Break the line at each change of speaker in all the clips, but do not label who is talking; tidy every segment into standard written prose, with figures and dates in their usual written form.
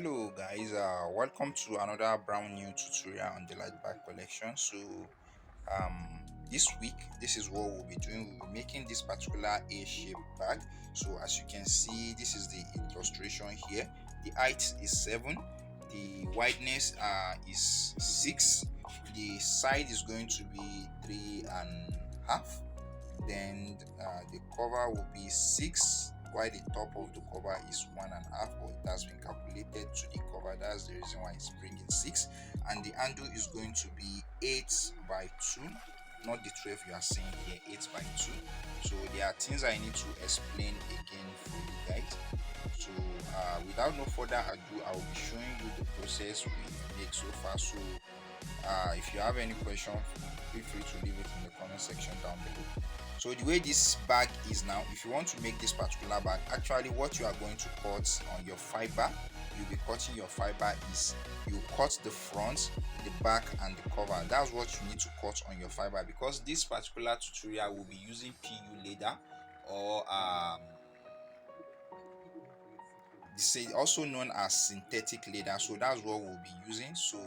Hello guys, welcome to another brand new tutorial on the light bag collection. This week, this is what we'll be doing. We'll be making this particular A-shaped bag. So as you can see, this is the illustration here. The height is 7, the wideness is 6, the side is going to be 3.5, then the cover will be 6, while the top of the cover is 1.5, but it has been calculated to the cover. That's the reason why it's bringing 6. And the handle is going to be 8 by 2, not the 12 you are seeing here, 8 by 2. So there are things I need to explain again for you guys. So without no further ado, I will be showing you the process we make so far. So if you have any question, feel free to leave it in the comment section down below. So the way this bag is now, if you want to make this particular bag, actually what you are going to cut on your fiber, you'll be cutting your fiber is you cut the front, the back and the cover. That's what you need to cut on your fiber, because this particular tutorial will be using PU leather, or also known as synthetic leather. So that's what we'll be using. So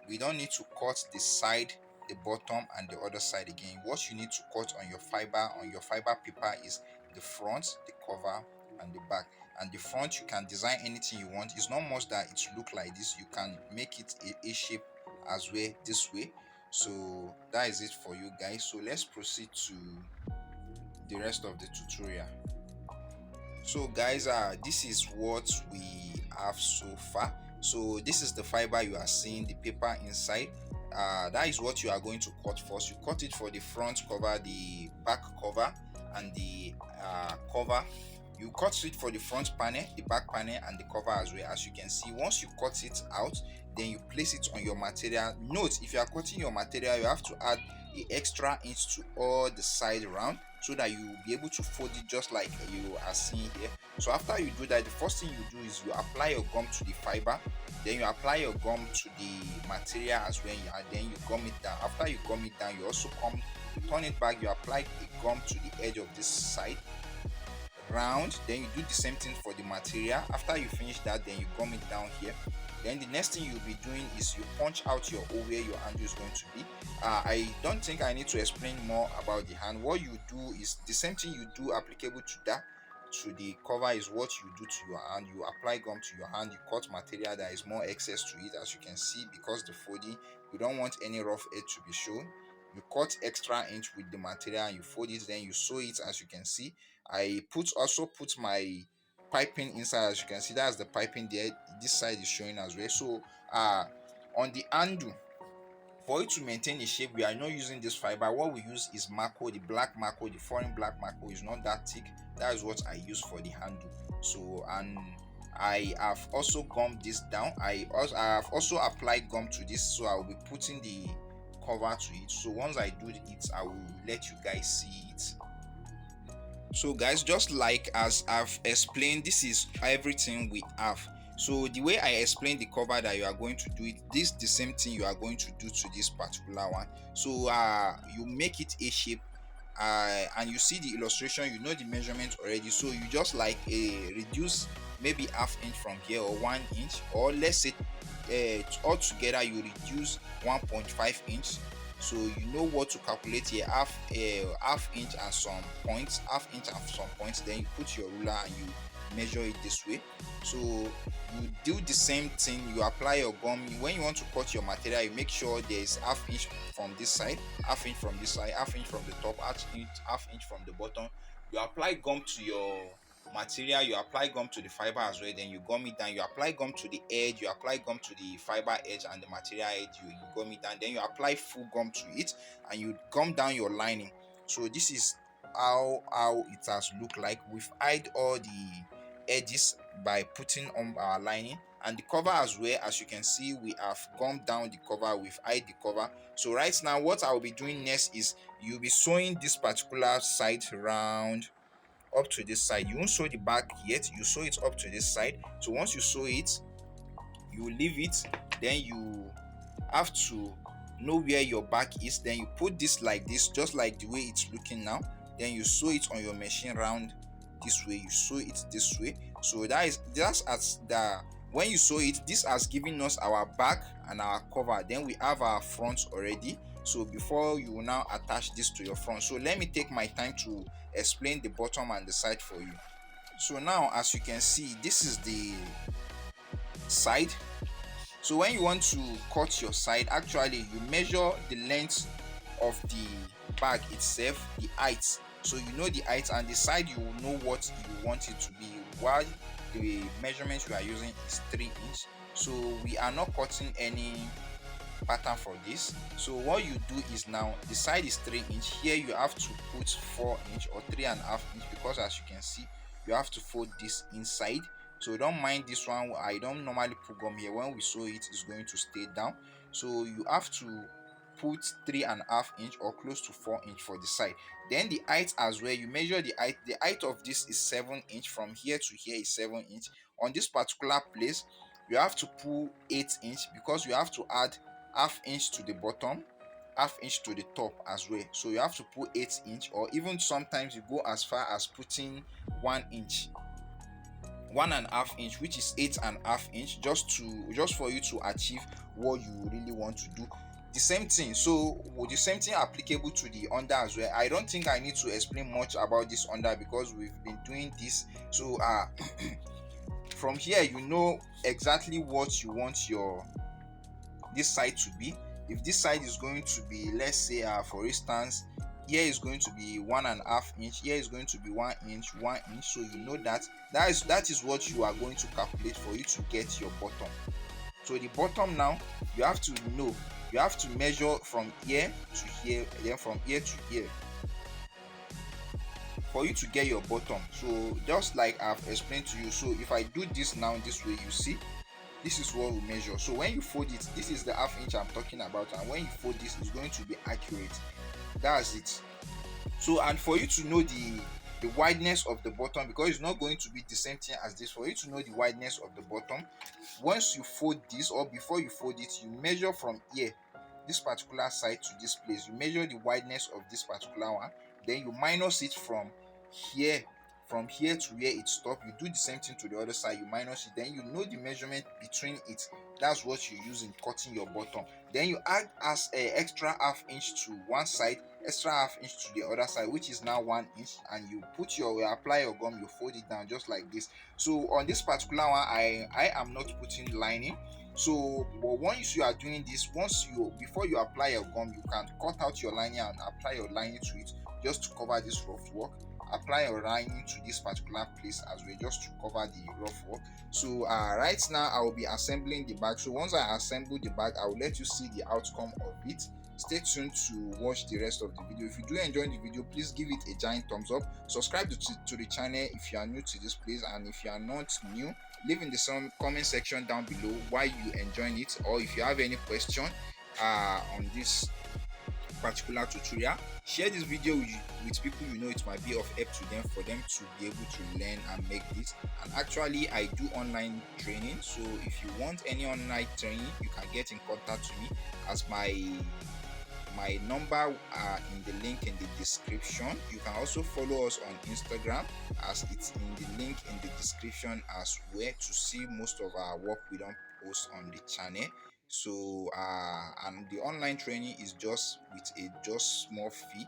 we don't need to cut the side, the bottom and the other side again. What you need to cut on your fiber paper is the front, the cover and the back. And the front, you can design anything you want. It's not much that it look like this. You can make it a shape as well, this way. So that is it for you guys. So let's proceed to the rest of the tutorial. So guys, this is what we have so far. So this is the fiber you are seeing, the paper inside. That is what you are going to cut first. You cut it for the front cover, the back cover and the cover. You cut it for the front panel, the back panel and the cover as well. As you can see, once you cut it out, then you place it on your material. Note, if you are cutting your material, you have to add an extra inch to all the side round, so that you will be able to fold it just like you are seeing here. So after you do that, the first thing you do is you apply your gum to the fiber, then you apply your gum to the material as well, and then you gum it down. After you gum it down, you also turn it back, you apply the gum to the edge of this side round, then you do the same thing for the material. After you finish that, then you gum it down here. Then the next thing you'll be doing is you punch out your hole where your handle is going to be. I don't think I need to explain more about the hand. What you do is the same thing you do applicable to that, to the cover, is what you do to your hand. You apply gum to your hand, you cut material that is more excess to it. As you can see, because the folding, you don't want any rough edge to be shown, you cut extra inch with the material and you fold it, then you sew it. As you can see, I also put my piping inside. As you can see, that's the piping there. This side is showing as well. So on the handle, for it to maintain a shape, we are not using this fiber. What we use is marco, the black marco, the foreign black marco. Is not that thick. That is what I use for the handle. So, and I have also gummed this down. I have also applied gum to this, so I will be putting the cover to it. So once I do it, I will let you guys see it. So guys, just like as I've explained, this is everything we have. So the way I explained the cover that you are going to do it, this the same thing you are going to do to this particular one. So you make it a shape, and you see the illustration, you know the measurement already. So you just like reduce maybe half inch from here, or 1 inch, or let's say all together you reduce 1.5 inch. So you know what to calculate here, half inch and some points, then you put your ruler and you measure it this way. So you do the same thing, you apply your gum. When you want to cut your material, you make sure there is half inch from this side, half inch from this side, half inch from the top, half inch from the bottom. You apply gum to your material, you apply gum to the fiber as well, then you gum it down. You apply gum to the edge, you apply gum to the fiber edge and the material edge, you gum it down, then you apply full gum to it and you gum down your lining. So this is how it has looked like. We've hide all the edges by putting on our lining, and the cover as well. As you can see, we have gummed down the cover, we've hide the cover. So right now what I'll be doing next is you'll be sewing this particular side round up to this side. You won't sew the back yet, you sew it up to this side. So once you sew it, you leave it, then you have to know where your back is, then you put this like this, just like the way it's looking now, then you sew it on your machine round this way, you sew it this way. So that's at the When you sew it, this has given us our back and our cover. Then we have our front already. So before you will now attach this to your front, so let me take my time to explain the bottom and the side for you. So now, as you can see, this is the side. So when you want to cut your side, actually you measure the length of the bag itself, the height. So you know the height, and the side you will know what you want it to be, while the measurement you are using is 3 inch. So we are not cutting any pattern for this. So what you do is, now the side is 3 inch, here you have to put 4 inch or 3.5 inch, because as you can see, you have to fold this inside. So don't mind this one, I don't normally put gum here. When we sew it, it's going to stay down. So you have to put 3.5 inch or close to 4 inch for the side. Then the height as well, you measure the height. The height of this is 7 inch, from here to here is 7 inch. On this particular place, you have to pull 8 inch, because you have to add half inch to the bottom, half inch to the top as well. So you have to put 8 inch, or even sometimes you go as far as putting 1 inch, 1.5 inch, which is 8.5 inch, just for you to achieve what you really want to do. The same thing, so the same thing applicable to the under as well. I don't think I need to explain much about this under, because we've been doing this. So from here, you know exactly what you want your this side to be. If this side is going to be, let's say, for instance, here is going to be 1.5 inch, here is going to be 1 inch, 1 inch. So you know that is what you are going to calculate for you to get your bottom. So the bottom, now you have to know, you have to measure from here to here, then from here to here, for you to get your bottom. So just like I've explained to you, so if I do this now this way, you see, this is what we measure. So when you fold it, this is the half inch I'm talking about, and when you fold this, it's going to be accurate. That's it. So, and for you to know the wideness of the bottom, because it's not going to be the same thing as this, for you to know the wideness of the bottom, once you fold this, or before you fold it, you measure from here, this particular side to this place, you measure the wideness of this particular one, then you minus it here from here to where it stops. You do the same thing to the other side, you minus it, then you know the measurement between it. That's what you use in cutting your bottom. Then you add as a extra half inch to one side, extra half inch to the other side, which is now 1 inch, and you apply your gum, you fold it down just like this. So on this particular one, I am not putting lining. So but once you are doing this, before you apply your gum, you can cut out your lining and apply your lining to it, just to cover this rough work. Apply your lining to this particular place as well, just to cover the rough work. So right now I will be assembling the bag. So once I assemble the bag, I will let you see the outcome of it. Stay tuned to watch the rest of the video. If you do enjoy the video, please give it a giant thumbs up. Subscribe to the channel if you are new to this place, and if you are not new, leave in the comment section down below why you enjoying it, or if you have any question on this particular tutorial. Share this video with people you know it might be of help to them, for them to be able to learn and make this. And actually, I do online training, so if you want any online training, you can get in contact with me, as my number in the link in the description. You can also follow us on Instagram, as it's in the link in the description as well, to see most of our work we don't post on the channel. So and the online training is just with a just small fee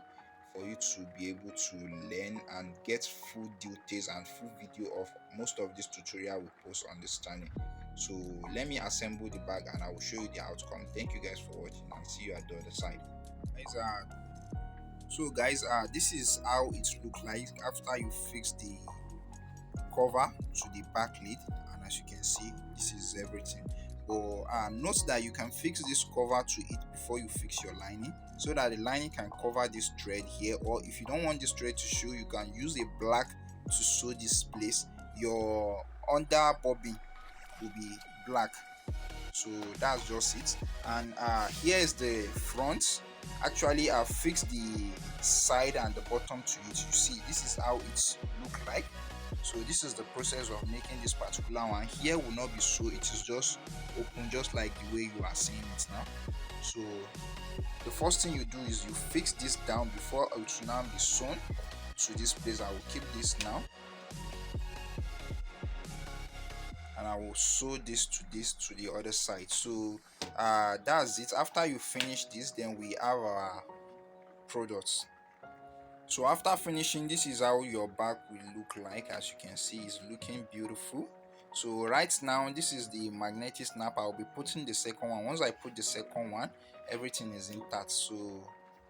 for you to be able to learn and get full details and full video of most of this tutorial we post on this channel. So let me assemble the bag and I will show you the outcome. Thank you guys for watching, and see you at the other side. Guys, this is how it looks like after you fix the cover to the back lid, and as you can see, this is everything. But note that you can fix this cover to it before you fix your lining, so that the lining can cover this thread here. Or if you don't want this thread to show, you can use a black to sew this place. Your under bobbin will be black. So that's just it. And here is the front. Actually, I've fixed the side and the bottom to it. You see, this is how it look like. So this is the process of making this particular one. Here will not be so, it is just open, just like the way you are seeing it now. So the first thing you do is you fix this down before it will now be sewn to this place. I will keep this now. and I will sew this to the other side. So that's it. After you finish this, then we have our products. So after finishing, this is how your bag will look like. As you can see, it's looking beautiful. So right now, this is the magnetic snap. I'll be putting the second one. Once I put the second one, everything is intact. So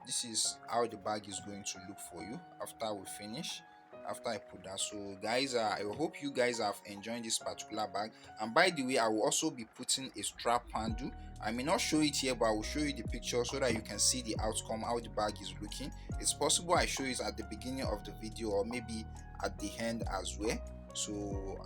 this is how the bag is going to look for you after we finish, after I put that. So guys, I hope you guys have enjoyed this particular bag. And by the way, I will also be putting a strap handle. I may not show it here, but I will show you the picture so that you can see the outcome, how the bag is looking. It's possible I show it at the beginning of the video or maybe at the end as well. So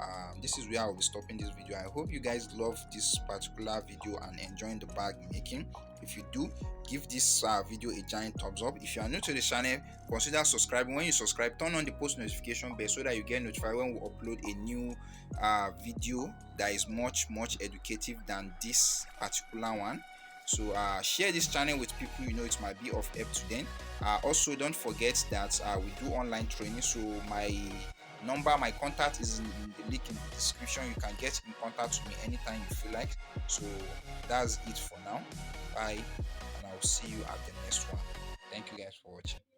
this is where I will be stopping this video. I hope you guys love this particular video and enjoying the bag making. If you do, give this video a giant thumbs up. If you are new to the channel, consider subscribing. When you subscribe, turn on the post notification bell so that you get notified when we upload a new video that is much educative than this particular one. So share this channel with people you know it might be of help to them. Also, don't forget that we do online training. So my contact is in the link in the description. You can get in contact with me anytime you feel like. So that's it for now. Bye, and I'll see you at the next one. Thank you guys for watching.